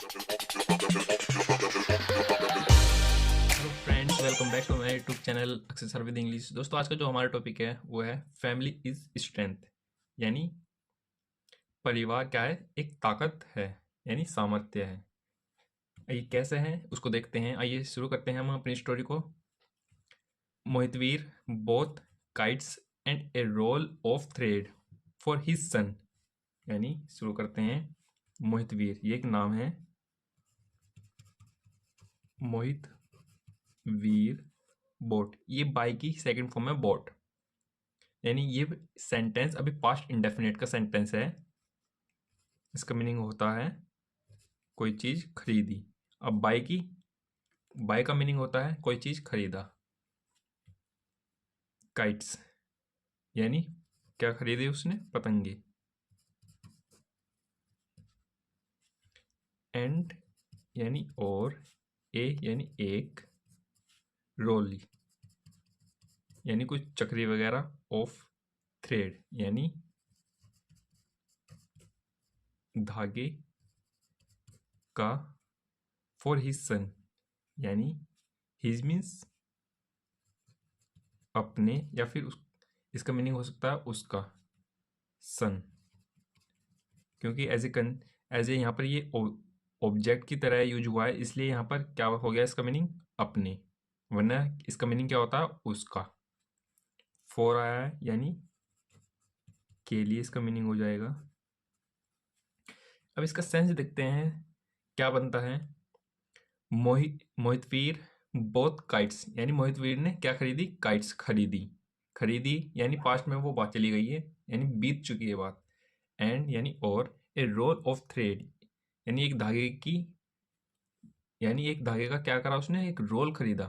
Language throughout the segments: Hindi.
Hello friends, welcome back to my YouTube channel अक्सेसर विद इंग्लिश। दोस्तों, आज का जो हमारा टॉपिक है वो है फैमिली इज स्ट्रेंथ, यानी परिवार क्या है, एक ताकत है, यानी सामर्थ्य है। ये कैसे है उसको देखते हैं। आइए शुरू करते हैं हम अपनी स्टोरी को। Mohitvir bought kites and a roll of thread for his son. यानी शुरू करते हैं। मोहितवीर ये एक नाम है। मोहित वीर बोट, ये बाई की सेकंड फॉर्म है बोट। यानी ये सेंटेंस अभी पास्ट इंडेफिनिट का सेंटेंस है। इसका मीनिंग होता है कोई चीज खरीदी। अब बाय का मीनिंग होता है कोई चीज खरीदा। काइट्स यानी क्या खरीदी उसने, पतंगे। एंड यानी और, ए यानी एक, रोल यानी कुछ चक्री वगैरह, ऑफ थ्रेड यानी धागे का, फॉर हिज सन यानी हिज मीन्स अपने, या फिर इसका मीनिंग हो सकता है उसका, सन। क्योंकि एज ए यहाँ पर ये ऑब्जेक्ट की तरह यूज हुआ है, इसलिए यहाँ पर क्या हो गया इसका मीनिंग, अपने। वरना इसका मीनिंग क्या होता है, उसका। फॉर आया है यानी के लिए, इसका मीनिंग हो जाएगा। अब इसका सेंस देखते हैं क्या बनता है। मोहितवीर बोथ काइट्स, यानी मोहितवीर ने क्या खरीदी, काइट्स खरीदी। खरीदी यानी पास्ट में वो बात चली गई है, यानी बीत चुकी है बात। एंड यानी और, ए रोल ऑफ थ्रेड यानी एक धागे की, यानी एक धागे का क्या करा उसने, एक रोल खरीदा।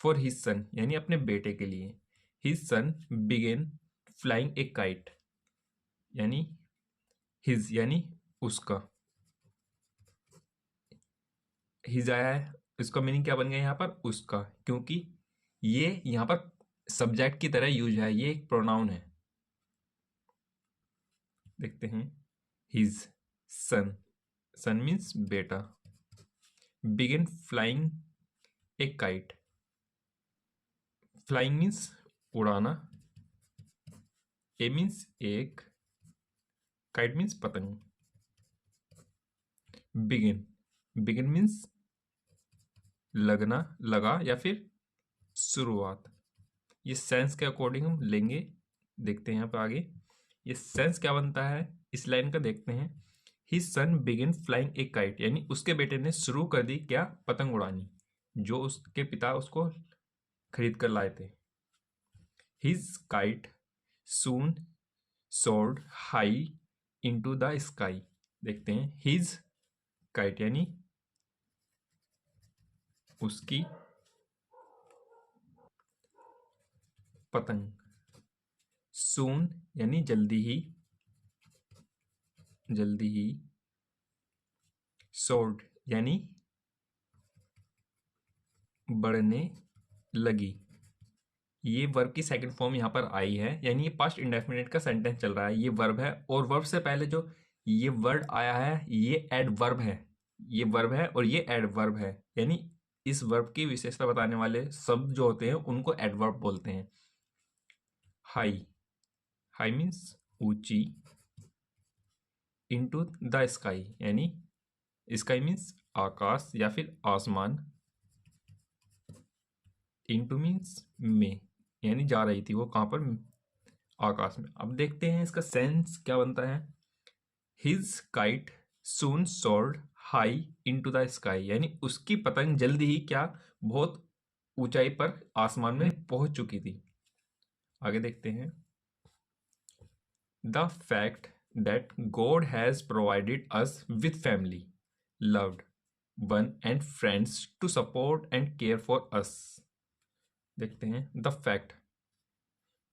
फॉर हिज सन यानी अपने बेटे के लिए। His son began flying a kite यानी हिज यानी उसका। हिज आया है, इसका मीनिंग क्या बन गया यहाँ पर, उसका। क्योंकि ये यहाँ पर सब्जेक्ट की तरह यूज है, ये एक प्रोनाउन है। देखते हैं। हिज सन, सन मीन्स बेटा। Begin flying a kite, flying means उड़ाना। ए मीन्स एक, काइट मीन्स पतंग। बिगिन, बिगिन मीन्स लगना, लगा, या फिर शुरुआत। ये सेंस के अकॉर्डिंग हम लेंगे। देखते हैं यहाँ पे आगे ये सेंस क्या बनता है इस लाइन का, देखते हैं। His son begin flying a kite यानी उसके बेटे ने शुरू कर दी क्या, पतंग उड़ानी, जो उसके पिता उसको खरीद कर लाए थे। His kite soon sword high into the sky. देखते हैं। हिज काइट यानी उसकी पतंग। सून यानी जल्दी ही, जल्दी ही। सोर्ड यानी बढ़ने लगी। ये वर्ब की सेकंड फॉर्म यहाँ पर आई है, यानी ये पास्ट इंडेफिनिट का सेंटेंस चल रहा है। ये वर्ब है, और वर्ब से पहले जो ये वर्ड आया है ये एडवर्ब है। ये वर्ब है और ये एडवर्ब है, यानी इस वर्ब की विशेषता बताने वाले शब्द जो होते हैं उनको एडवर्ब बोलते हैं। हाई, हाई मीन्स ऊंची। इनटू द स्काई यानी स्काई मीन्स आकाश या फिर आसमान। इनटू मीन्स में, यानी जा रही थी वो कहाँ पर, आकाश में। अब देखते हैं इसका सेंस क्या बनता है। His kite soon sword high into the sky यानी उसकी पतंग जल्दी ही क्या, बहुत ऊंचाई पर आसमान में पहुंच चुकी थी। आगे देखते हैं। The fact that God has provided us with family, loved one and friends to support and care for us. देखते हैं। द फैक्ट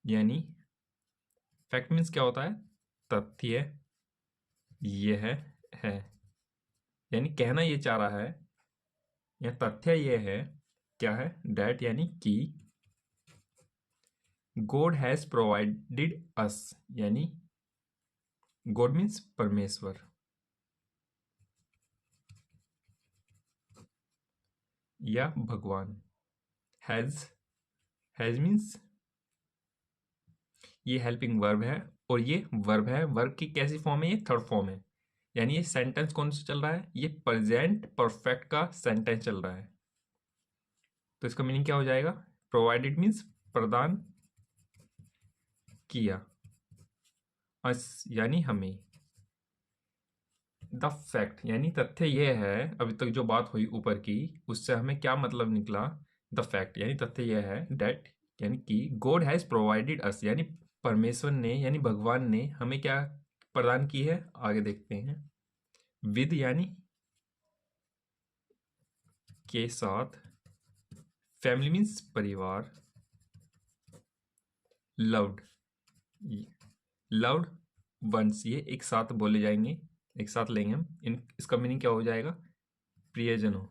यानी, फैक्ट मीन्स क्या होता है, तथ्य। यह है यानी कहना ये चाह रहा है, या तथ्य ये है, क्या है, डैट यानी कि, गॉड हैज प्रोवाइडेड अस यानी गॉड मीन्स परमेश्वर। या भगवान। हैज मीन्स ये हेल्पिंग वर्ब है और ये वर्ब है। वर्ब की कैसी फॉर्म है? ये थर्ड फॉर्म है। यानी ये सेंटेंस कौन सा चल रहा है? ये प्रेजेंट परफेक्ट का सेंटेंस चल रहा है। तो इसका मीनिंग क्या हो जाएगा? प्रोवाइडेड मीन्स प्रदान किया, अस यानी हमें। द फैक्ट यानी तथ्य यह है, अभी तक जो बात हुई ऊपर की उससे हमें क्या मतलब निकला? द फैक्ट यानी तथ्य यह है डेट यानी कि गॉड हैज प्रोवाइडेड अस यानी परमेश्वर ने यानी भगवान ने हमें क्या प्रदान की है? आगे देखते हैं। विद यानी के साथ, फैमिली मीन्स परिवार, लव्ड लव्ड वंस ये एक साथ बोले जाएंगे, एक साथ लेंगे हम। इसका मीनिंग क्या हो जाएगा? प्रियजनों।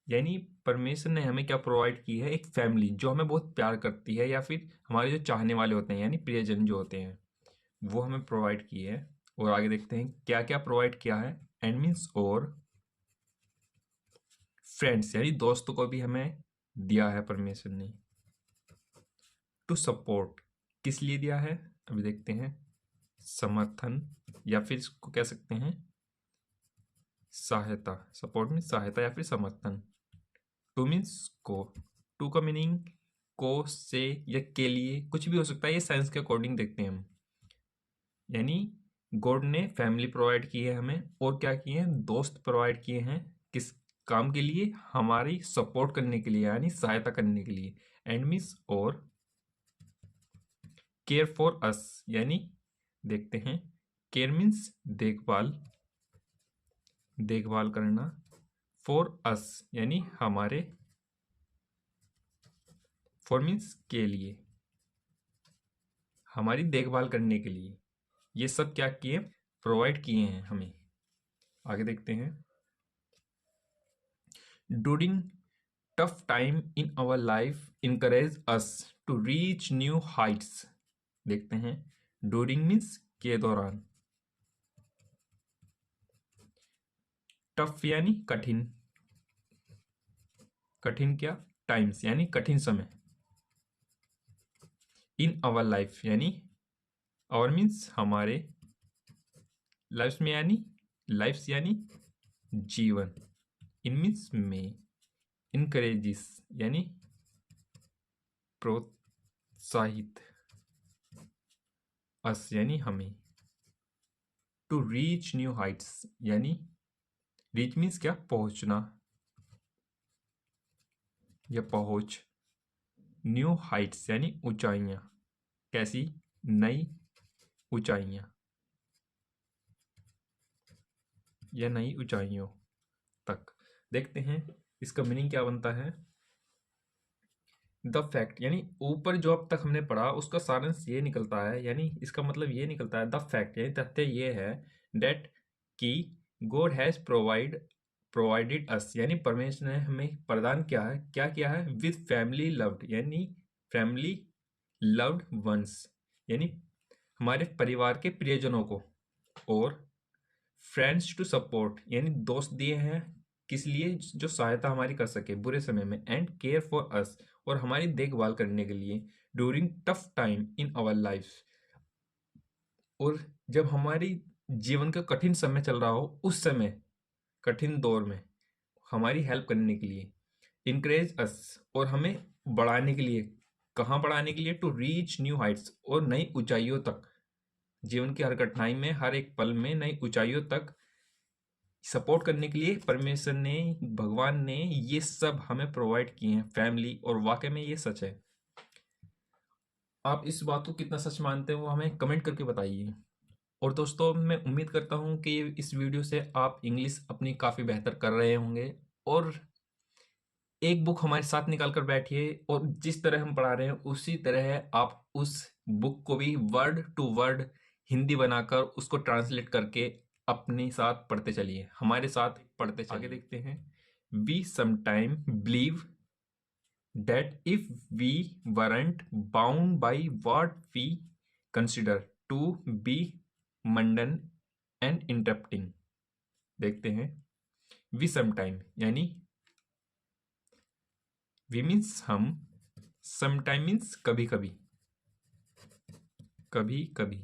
यानी परमेश्वर ने हमें क्या प्रोवाइड की है? एक फैमिली जो हमें बहुत प्यार करती है, या फिर हमारे जो चाहने वाले होते हैं यानी प्रियजन जो होते हैं वो हमें प्रोवाइड की है। और आगे देखते हैं क्या क्या प्रोवाइड किया है। एंड मीन्स और फ्रेंड्स यानी दोस्तों को भी हमें दिया है परमेश्वर ने। टू सपोर्ट किस लिए दिया है? अभी देखते हैं। समर्थन या फिर इसको कह सकते हैं सहायता। सपोर्ट मीन्स सहायता या फिर समर्थन। टू मीन्स को। टू का मीनिंग को, से या के लिए कुछ भी हो सकता है। ये साइंस के अकॉर्डिंग देखते हैं हम। यानी गॉड ने फैमिली प्रोवाइड की है हमें, और क्या किए हैं? दोस्त प्रोवाइड किए हैं। किस काम के लिए? हमारी सपोर्ट करने के लिए यानी सहायता करने के लिए। एंड मीन्स और केयर फॉर अस यानी देखते हैं। केयर मीन्स देखभाल, देखभाल करना। फॉर अस यानी हमारे, फॉर मीन्स के लिए, हमारी देखभाल करने के लिए। ये सब क्या किए? प्रोवाइड किए हैं हमें। आगे देखते हैं। During tough time in our life encourage us to reach new heights. देखते हैं। ड्यूरिंग मीन्स के दौरान, टफ यानी कठिन, कठिन क्या? टाइम्स यानी कठिन समय। इन आवर लाइफ यानी आवर मीन्स हमारे, लाइफ में यानी लाइफ्स यानी जीवन। इन मीन्स में, इनकरेजिस यानी प्रोत्साहित, अस यानी हमें। टू रीच न्यू हाइट्स यानी रीच मीन्स क्या? पहुंचना या पहुंच। न्यू हाइट्स यानी ऊंचाइयां। कैसी? नई ऊंचाइयां या नई ऊंचाइयों तक। देखते हैं इसका मीनिंग क्या बनता है। द फैक्ट यानी ऊपर जो अब तक हमने पढ़ा उसका सारांश ये निकलता है, यानी इसका मतलब ये निकलता है। द फैक्ट यानी तथ्य ये है डेट कि गॉड हैज प्रोवाइडेड अस यानी परमेश्वर ने हमें प्रदान किया है। क्या किया है? विद फैमिली लव्ड यानी फैमिली लव्ड वंस यानी हमारे परिवार के प्रियजनों को, और फ्रेंड्स टू सपोर्ट यानी दोस्त दिए हैं। किस लिए? जो सहायता हमारी कर सके बुरे समय में। एंड केयर फॉर अस और हमारी देखभाल करने के लिए। During tough time in our life और जब हमारी जीवन का कठिन समय चल रहा हो उस समय, कठिन दौर में हमारी हेल्प करने के लिए। इनकरेज अस और हमें बढ़ाने के लिए। कहाँ बढ़ाने के लिए? टू रीच न्यू हाइट्स और नई ऊंचाइयों तक। जीवन की हर कठिनाई में, हर एक पल में नई ऊंचाइयों तक सपोर्ट करने के लिए परमेश्वर ने, भगवान ने ये सब हमें प्रोवाइड किए हैं फैमिली। और वाकई में ये सच है। आप इस बात को कितना सच मानते हैं वो हमें कमेंट करके बताइए। और दोस्तों मैं उम्मीद करता हूँ कि इस वीडियो से आप इंग्लिश अपनी काफ़ी बेहतर कर रहे होंगे। और एक बुक हमारे साथ निकाल कर बैठिए और जिस तरह हम पढ़ा रहे हैं उसी तरह आप उस बुक को भी वर्ड टू वर्ड हिंदी बनाकर उसको ट्रांसलेट करके अपने साथ पढ़ते चलिए, हमारे साथ पढ़ते चलिए। आगे देखते हैं। We sometime believe that if we weren't bound by what we consider to be mundane and interrupting। देखते हैं। we sometime यानी वी मीन्स हम, समटाइम मीन्स कभी कभी, कभी कभी,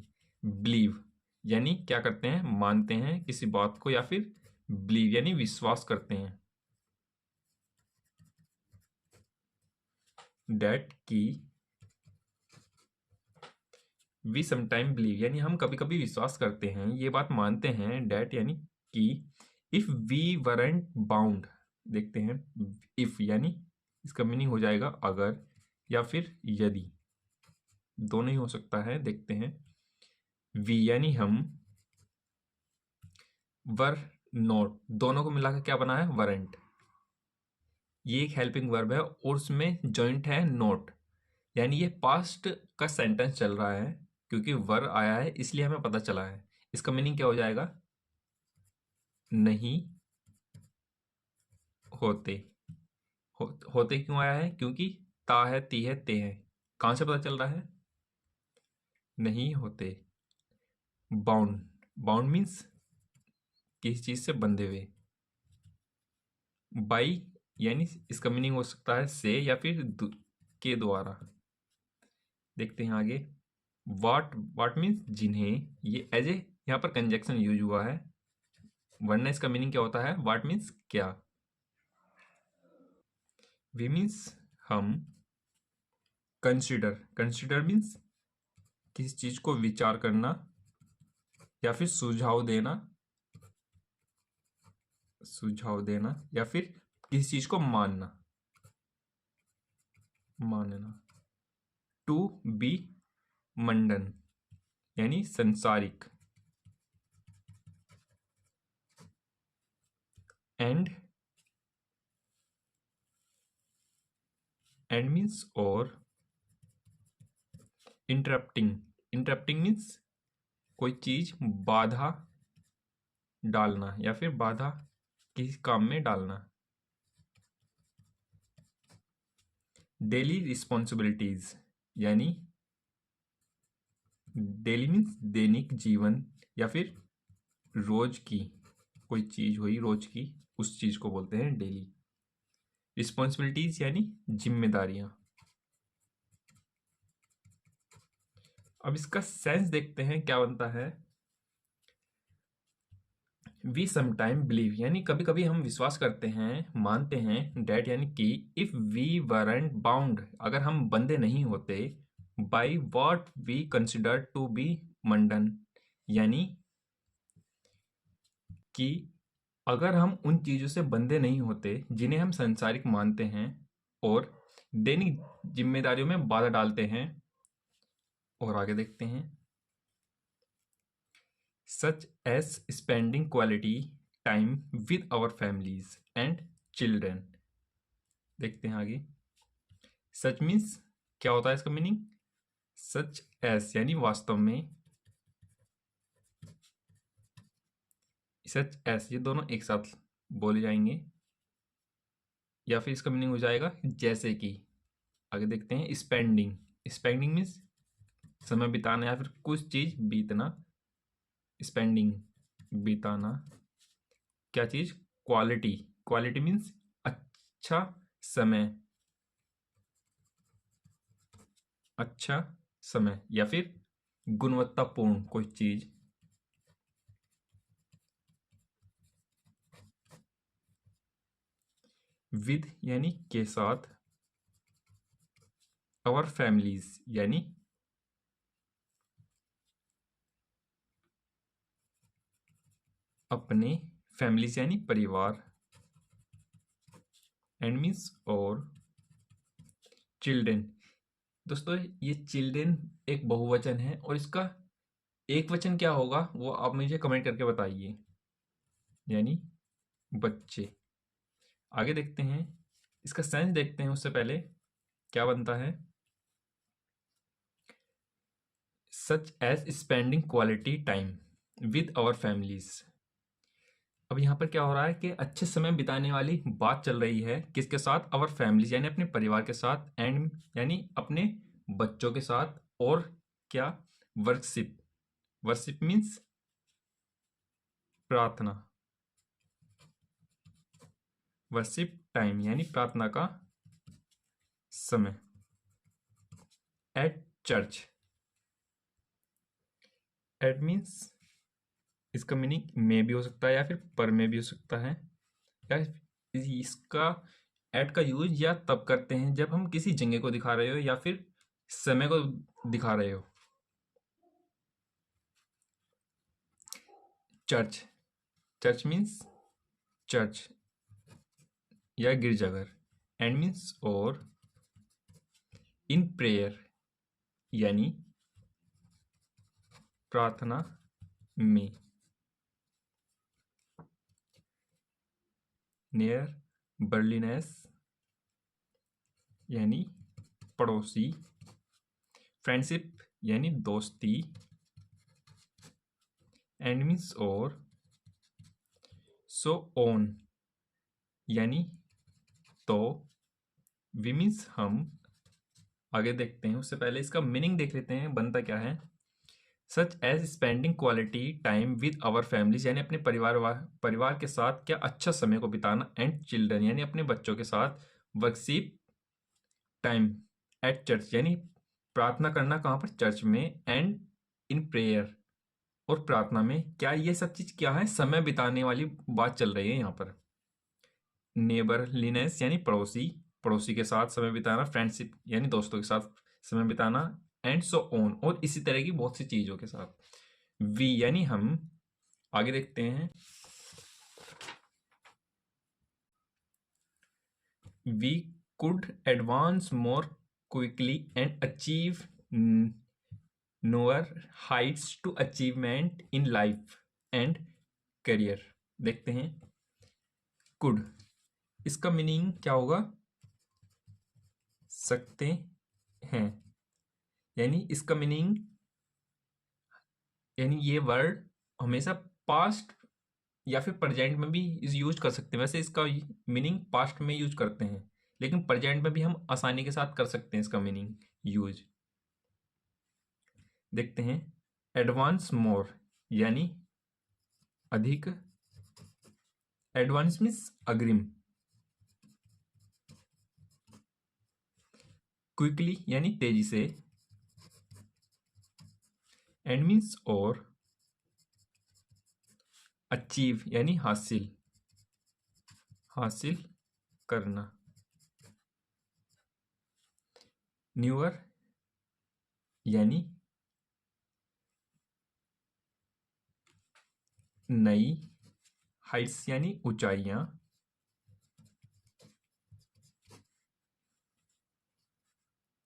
बिलीव यानी क्या करते हैं, मानते हैं किसी बात को, या फिर बिलीव यानी विश्वास करते हैं। डेट की वी समटाइम बिलीव यानी हम कभी कभी विश्वास करते हैं, ये बात मानते हैं, डेट यानी कि, इफ वी वरंट बाउंड, देखते हैं, इफ यानी इसका मीनिंग हो जाएगा अगर या फिर यदि, दोनों ही हो सकता है, देखते हैं। वी यानी हम, वर नोट, दोनों को मिलाकर क्या बना है, वरंट। ये एक हेल्पिंग वर्ब है और उसमें जॉइंट है नोट, यानी ये पास्ट का सेंटेंस चल रहा है, क्योंकि वर आया है इसलिए हमें पता चला है। इसका मीनिंग क्या हो जाएगा, नहीं होते। होते क्यों आया है, क्योंकि ता है, ती है, ते है। कहां से पता चल रहा है, नहीं होते। बाउंड, बाउंड मीन्स किसी चीज से बंधे हुए। बाई यानी इसका मीनिंग हो सकता है से या फिर के द्वारा। देखते हैं आगे। वाट मीन्स जिन्हें, ये एज ए यहाँ पर कंजक्शन यूज हुआ है, वरना इसका मीनिंग क्या होता है, वाट मीन्स क्या। वी मीन्स हम, कंसिडर, कंसिडर मीन्स किसी चीज को विचार करना या फिर सुझाव देना, सुझाव देना, या फिर किसी चीज को मानना, मानना। टू बी मंडन यानी संसारिक। एंड, एंड मीन्स और, इंटरप्टिंग, इंटरप्टिंग मीन्स कोई चीज बाधा डालना या फिर बाधा किसी काम में डालना। डेली रिस्पॉन्सिबिलिटीज यानी, डेली मीन्स दैनिक जीवन या फिर रोज की कोई चीज हुई, रोज की, उस चीज को बोलते हैं डेली। रिस्पॉन्सिबिलिटीज यानी जिम्मेदारियां। अब इसका सेंस देखते हैं क्या बनता है। वी समटाइम बिलीव यानी कभी कभी हम विश्वास करते हैं, मानते हैं, डेट यानी कि, इफ वी वरंट बाउंड अगर हम बंधे नहीं होते, by what we consider to be mundane यानी कि अगर हम उन चीजों से बंधे नहीं होते जिन्हें हम संसारिक मानते हैं और दैनिक जिम्मेदारियों में बाधा डालते हैं। और आगे देखते हैं, such as spending quality time with our families and children। देखते हैं आगे। सच मीन्स क्या होता है इसका मीनिंग, सच एस यानी वास्तव में, सच एस ये दोनों एक साथ बोले जाएंगे, या फिर इसका मीनिंग हो जाएगा जैसे कि। आगे देखते हैं, स्पेंडिंग, स्पेंडिंग मीन्स समय बिताना या फिर कुछ चीज बीतना, स्पेंडिंग बिताना, क्या चीज, क्वालिटी, क्वालिटी मीन्स अच्छा समय, अच्छा समय या फिर गुणवत्तापूर्ण कोई चीज। विद यानी के साथ, अवर फैमिलीज यानी अपने, फैमिलीज यानी परिवार, एंड मीन्स और, चिल्ड्रेन। दोस्तों ये चिल्ड्रेन एक बहुवचन है और इसका एक वचन क्या होगा वो आप मुझे कमेंट करके बताइए, यानी बच्चे। आगे देखते हैं, इसका सेंस देखते हैं उससे पहले क्या बनता है, such as spending quality time with our families. अब यहाँ पर क्या हो रहा है कि अच्छे समय बिताने वाली बात चल रही है, किसके साथ, आवर फैमिलीज यानी अपने परिवार के साथ, एंड यानी अपने बच्चों के साथ, और क्या, वर्शिप, वर्शिप मीन्स प्रार्थना, वर्शिप टाइम यानी प्रार्थना का समय। एट चर्च, एट मीन्स इसका मीनिंग में भी हो सकता है या फिर पर में भी हो सकता है, या इसका एट का यूज या तब करते हैं जब हम किसी जगह को दिखा रहे हो या फिर समय को दिखा रहे हो। चर्च, चर्च मीन्स चर्च या गिरजाघर। एंड मीन्स और। इन प्रेयर यानी प्रार्थना में। नियर बर्लिनेस यानी पड़ोसी। फ्रेंडशिप यानी दोस्ती। एंड मीन्स और। सो ऑन यानी तो। वी मीन्स हम। आगे देखते हैं, उससे पहले इसका मीनिंग देख लेते हैं बनता क्या है। Such as spending quality time with our families यानी अपने परिवार के साथ क्या अच्छा समय को बिताना। एंड चिल्ड्रन यानी अपने बच्चों के साथ। वर्कशिप टाइम एट चर्च यानी प्रार्थना करना कहाँ पर, चर्च में। एंड इन प्रेयर और प्रार्थना में। क्या ये सब चीज क्या है, समय बिताने वाली बात चल रही है यहाँ पर। नेबरलीनेस यानी पड़ोसी, पड़ोसी के साथ समय बिताना। फ्रेंडशिप यानी दोस्तों के साथ समय बिताना। एंड सो ऑन और इसी तरह की बहुत सी चीजों के साथ। वी यानी हम। आगे देखते हैं। We could advance more quickly and achieve newer heights to achievement in life and career. देखते हैं। कुड, इसका मीनिंग क्या होगा, सकते हैं। यानी इसका मीनिंग, यानी ये वर्ड हमेशा पास्ट या फिर प्रेजेंट में भी यूज कर सकते हैं। वैसे इसका मीनिंग पास्ट में यूज करते हैं, लेकिन प्रेजेंट में भी हम आसानी के साथ कर सकते हैं इसका मीनिंग यूज। देखते हैं। एडवांस मोर यानी अधिक। एडवांस मीन्स अग्रिम। क्विकली यानी तेजी से। एंड मीन्स और। अचीव यानी हासिल, हासिल करना। न्यूअर यानी नई। हाइट्स यानी ऊंचाइयां।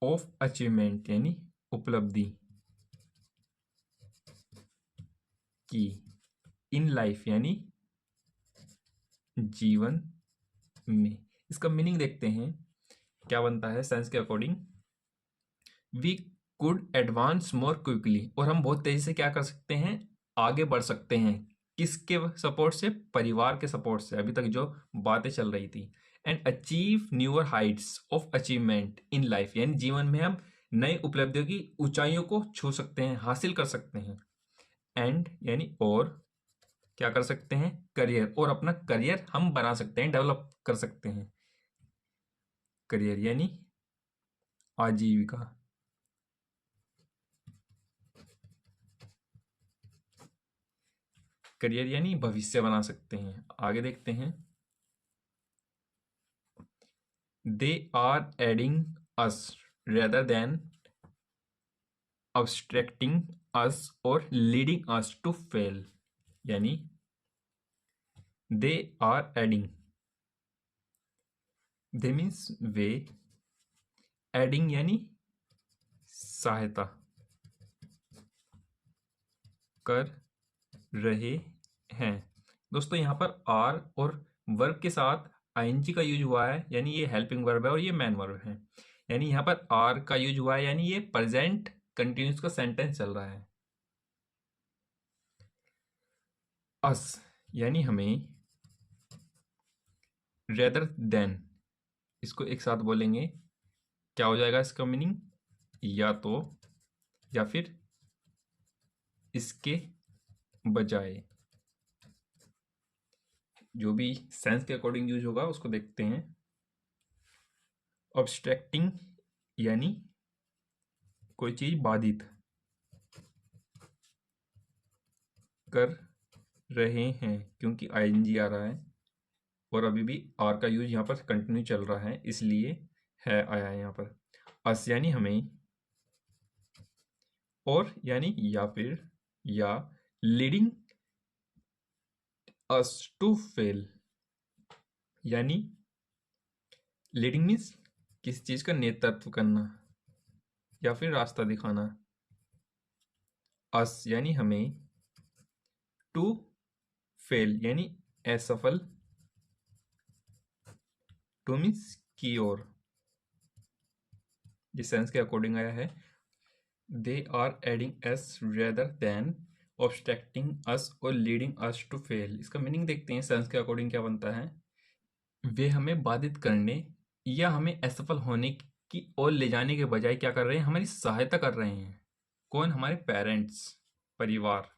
ऑफ अचीवमेंट यानी उपलब्धि की। इन लाइफ यानी जीवन में। इसका मीनिंग देखते हैं क्या बनता है साइंस के according. We could advance more quickly और हम बहुत तेजी से क्या कर सकते हैं, आगे बढ़ सकते हैं। किसके सपोर्ट से, परिवार के सपोर्ट से, अभी तक जो बातें चल रही थी। And achieve newer Heights of achievement in life यानी जीवन में हम नई उपलब्धियों की ऊंचाइयों को छू सकते हैं, हासिल कर सकते हैं। एंड यानी और क्या कर सकते हैं, करियर और अपना करियर हम बना सकते हैं, डेवलप कर सकते हैं। करियर यानी आजीविका। करियर यानी भविष्य बना सकते हैं। आगे देखते हैं। They are aiding us rather than abstracting us और leading us to fail यानी they are adding, they means way. adding यानी सहायता कर रहे हैं। दोस्तों यहाँ पर आर और वर्ब के साथ आईएनजी का यूज हुआ है, यानी ये हेल्पिंग वर्ब है और ये मैन वर्ब है। यानी यहाँ पर आर का यूज हुआ है, यानी ये प्रेजेंट कंटिन्यूस का सेंटेंस चल रहा है। अस यानी हमें। रेदर देन, इसको एक साथ बोलेंगे, क्या हो जाएगा इसका मीनिंग, या तो या फिर इसके बजाय। जो भी सेंस के अकॉर्डिंग यूज होगा उसको देखते हैं। ऑब्स्ट्रक्टिंग यानी कोई चीज बाधित कर रहे हैं, क्योंकि आईएनजी आ रहा है और अभी भी आर का यूज यहाँ पर कंटिन्यू चल रहा है, इसलिए है आया है यहाँ पर। अस यानी हमें, और यानी या फिर, या लीडिंग अस टू फेल यानी लीडिंग मीन्स किसी चीज का नेतृत्व करना या फिर रास्ता दिखाना। अस यानी हमें, टू फेल यानी असफल, टू मीन्स की ओर, जिस सेंस के अकॉर्डिंग आया है। They are aiding us rather than obstructing us और लीडिंग अस टू फेल। इसका मीनिंग देखते हैं सेंस के अकॉर्डिंग क्या बनता है। वे हमें बाधित करने या हमें असफल होने की ओर ले जाने के बजाय क्या कर रहे हैं, हमारी सहायता कर रहे हैं। कौन? हमारे पेरेंट्स, परिवार।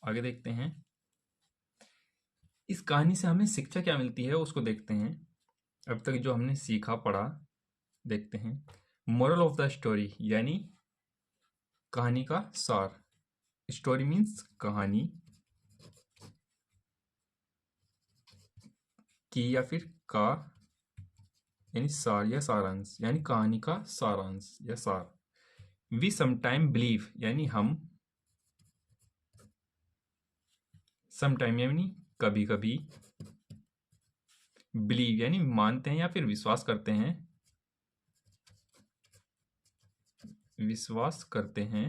आगे देखते हैं इस कहानी से हमें शिक्षा क्या मिलती है, उसको देखते हैं। अब तक जो हमने सीखा पढ़ा देखते हैं। मोरल ऑफ द स्टोरी यानी कहानी का सार। स्टोरी मीन्स कहानी की या फिर का यानी सार या सारांश, यानी कहानी का सारांश या सार। वी समटाइम बिलीव यानी हम, समटाइम यानी कभी कभी, बिलीव यानी मानते हैं या फिर विश्वास करते हैं, विश्वास करते हैं।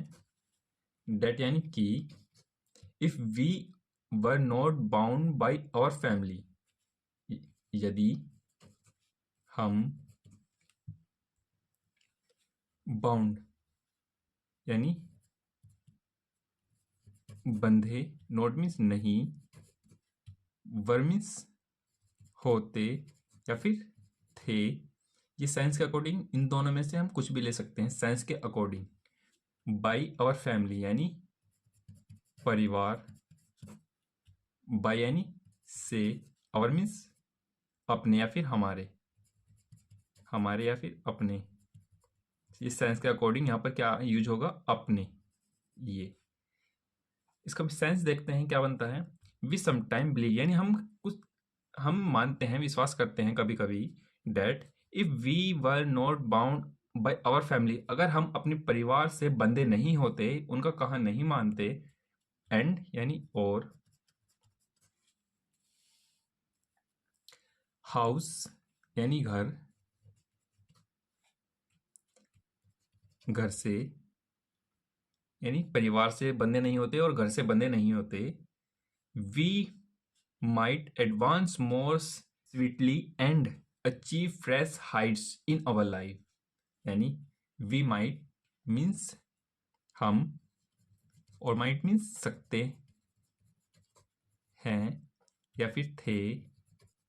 डेट यानी कि, if we were not bound by our family यदि हम, बाउंड यानी बंधे, नॉट मीन्स नहीं, वर मीन्स होते या फिर थे। ये साइंस के अकॉर्डिंग इन दोनों में से हम कुछ भी ले सकते हैं साइंस के अकॉर्डिंग। बाई आवर फैमिली यानी परिवार, बाई यानी से, आवर मीन्स अपने या फिर हमारे, हमारे या फिर अपने। इस साइंस के अकॉर्डिंग यहाँ पर क्या यूज होगा, अपने। ये इसका भी सेंस देखते हैं क्या बनता है। वी समटाइम बिलीव यानी हम मानते हैं, विश्वास करते हैं कभी कभी। That if we were not bound by our family अगर हम अपने परिवार से बंधे नहीं होते, उनका कहा नहीं मानते। एंड यानी और, हाउस यानी घर, घर से यानी परिवार से बंधे नहीं होते और घर से बंधे नहीं होते। We might advance more sweetly and achieve fresh heights in our life यानी वी माइट मीन्स हम, और माइट मीन्स सकते हैं या फिर थे,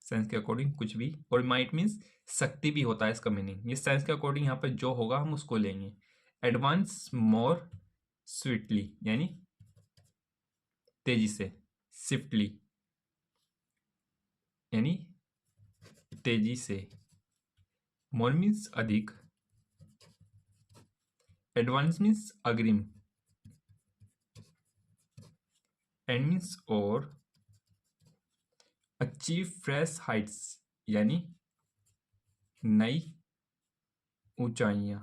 साइंस के अकॉर्डिंग कुछ भी। और माइट मीन्स शक्ति भी होता है इसका मीनिंग। ये साइंस के अकॉर्डिंग यहाँ पर जो होगा हम उसको लेंगे। एडवांस मोर स्वीटली यानी तेजी से, स्विफ्टली यानी तेजी से, मोर मीन्स अधिक, एडवांस मीन्स अग्रिम, एंड मीन्स और, अचीव फ्रेश हाइट्स यानी नई ऊंचाइयां।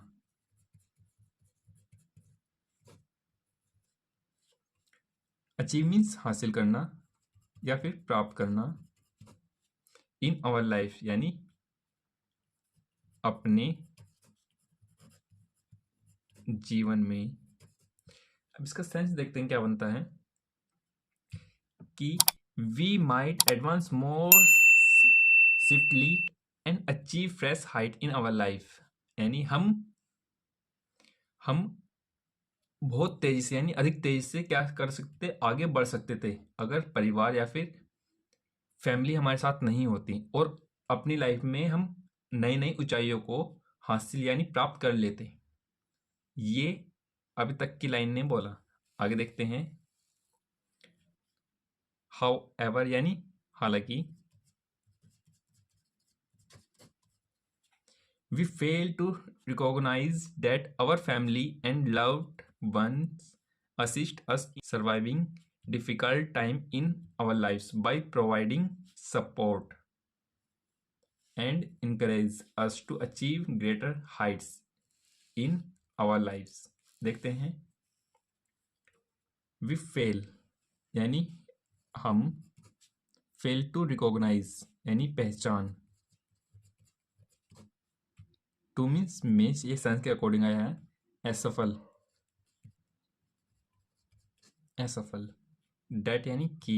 अचीव मीन्स हासिल करना या फिर प्राप्त करना। इन आवर लाइफ यानी अपने जीवन में। अब इसका सेंस देखते हैं क्या बनता है कि we might advance more swiftly and achieve fresh height in our life यानी हम बहुत तेजी से यानी अधिक तेजी से क्या कर सकते, आगे बढ़ सकते थे अगर परिवार या फिर फैमिली हमारे साथ नहीं होती, और अपनी लाइफ में हम नई नई ऊंचाइयों को हासिल यानी प्राप्त कर लेते। ये अभी तक की लाइन ने बोला। आगे देखते हैं। हाउ एवर यानी हालांकि, We fail to recognize that our family and loved ones assist us in surviving difficult time in our lives by providing support and encourage us to achieve greater heights in our lives। देखते हैं, we fail यानी हम, fail to recognize यानी पहचान, टू मीन्स में, ये सेंस के अकॉर्डिंग आया है, असफल, असफल, डेट यानी कि,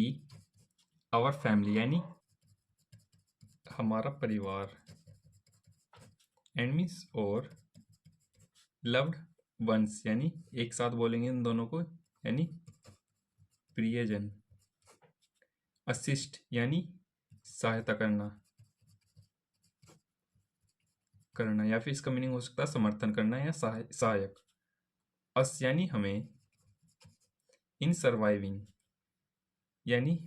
आवर फैमिली यानी हमारा परिवार, एंड मीन्स और, लव्ड वंस यानी एक साथ बोलेंगे इन दोनों को, यानी प्रियजन, असिस्ट यानी सहायता करना, करना या फिर इसका मीनिंग हो सकता है समर्थन करना या सहायक, अस यानी हमें, इन सर्वाइविंग यानी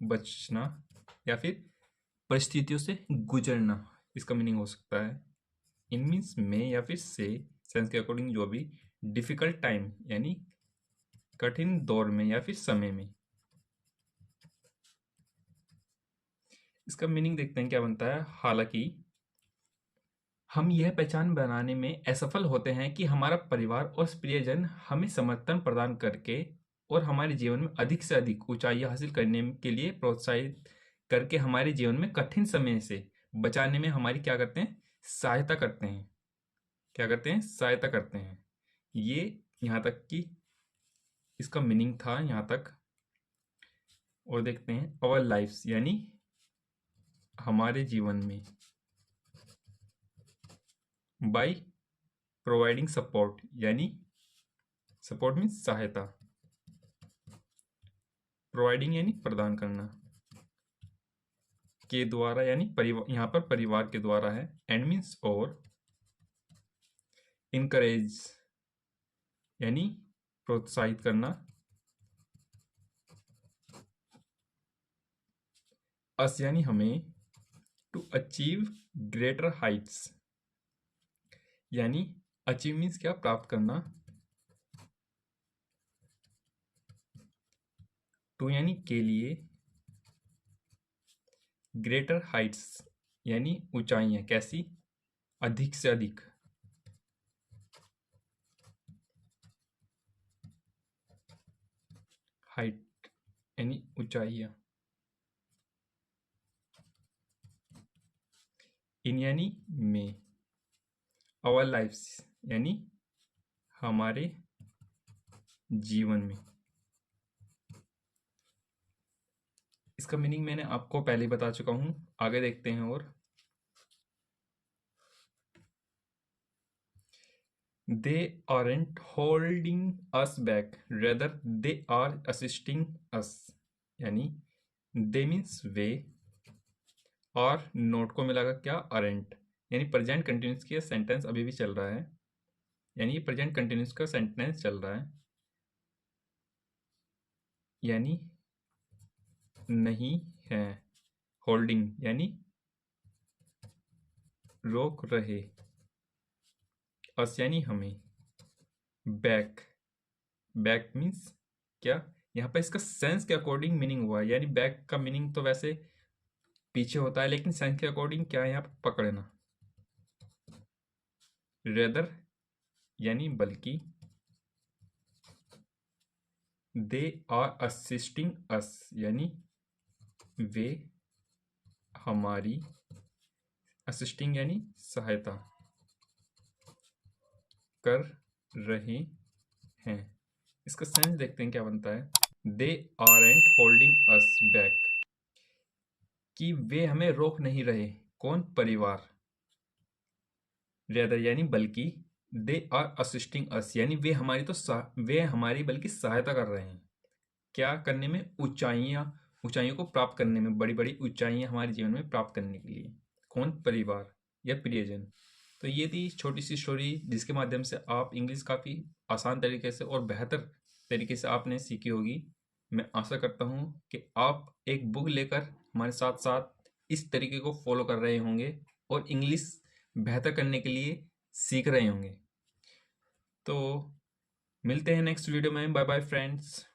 बचना या फिर परिस्थितियों से गुजरना, इसका मीनिंग हो सकता है, इन मीन्स में या फिर से, सेंस के अकॉर्डिंग जो भी, डिफिकल्ट टाइम यानी कठिन दौर में या फिर समय में। इसका मीनिंग देखते हैं क्या बनता है। हालांकि हम यह पहचान बनाने में असफल होते हैं कि हमारा परिवार और प्रियजन हमें समर्थन प्रदान करके और हमारे जीवन में अधिक से अधिक ऊंचाइयां हासिल करने के लिए प्रोत्साहित करके हमारे जीवन में कठिन समय से बचाने में हमारी क्या करते हैं, सहायता करते हैं। क्या करते हैं, सहायता करते हैं। ये यहाँ तक की इसका मीनिंग था यहाँ तक। और देखते हैं आवर लाइफ्स यानी हमारे जीवन में, बाय प्रोवाइडिंग सपोर्ट यानी सपोर्ट मीन्स सहायता, प्रोवाइडिंग यानी प्रदान करना, के द्वारा यानी परिवार, यहाँ पर परिवार के द्वारा है, एंड मीन्स और, इनकरेज यानी प्रोत्साहित करना, अस यानी हमें, टू अचीव ग्रेटर हाइट्स यानी अचीव मीन्स क्या, प्राप्त करना, टू यानी के लिए, ग्रेटर हाइट्स यानी ऊंचाइयां, कैसी, अधिक से अधिक, हाइट यानी ऊंचाइयां, इन यानी में, आवर लाइफ्स यानी हमारे जीवन में। इसका मीनिंग मैंने आपको पहले ही बता चुका हूं, आगे देखते हैं। और they aren't holding us back, rather they are assisting us यानी they means वे, और नोट को मिलाकर क्या, aren't यानी प्रेजेंट कंटिन्यूस का सेंटेंस अभी भी चल रहा है, यानी प्रेजेंट कंटिन्यूस का सेंटेंस चल रहा है, यानी नहीं है, होल्डिंग यानी रोक रहे, अस यानी हमें, बैक, बैक मीन्स क्या, यहाँ पर इसका सेंस के अकॉर्डिंग मीनिंग हुआ है, यानी बैक का मीनिंग तो वैसे पीछे होता है, लेकिन सेंस के अकॉर्डिंग क्या है यहाँ पर पकड़ना, रेदर यानी बल्कि, दे आर असिस्टिंग अस यानी वे हमारी, असिस्टिंग यानी सहायता कर रहे हैं। इसका सेंस देखते हैं क्या बनता है। They aren't holding us back, कि वे हमें रोक नहीं रहे, कौन, परिवार, रेदर यानी बल्कि, दे आर असिस्टिंग अस यानी वे हमारी वे हमारी बल्कि सहायता कर रहे हैं, क्या करने में, ऊंचाइयों को प्राप्त करने में, बड़ी बड़ी ऊंचाइयां हमारे जीवन में प्राप्त करने के लिए, कौन, परिवार या प्रियजन। तो ये थी छोटी सी स्टोरी जिसके माध्यम से आप इंग्लिश काफ़ी आसान तरीके से और बेहतर तरीके से आपने सीखी होगी। मैं आशा करता हूँ कि आप एक बुक लेकर हमारे साथ साथ इस तरीके को फॉलो कर रहे होंगे और इंग्लिश बेहतर करने के लिए सीख रहे होंगे। तो मिलते हैं नेक्स्ट वीडियो में। Bye bye friends.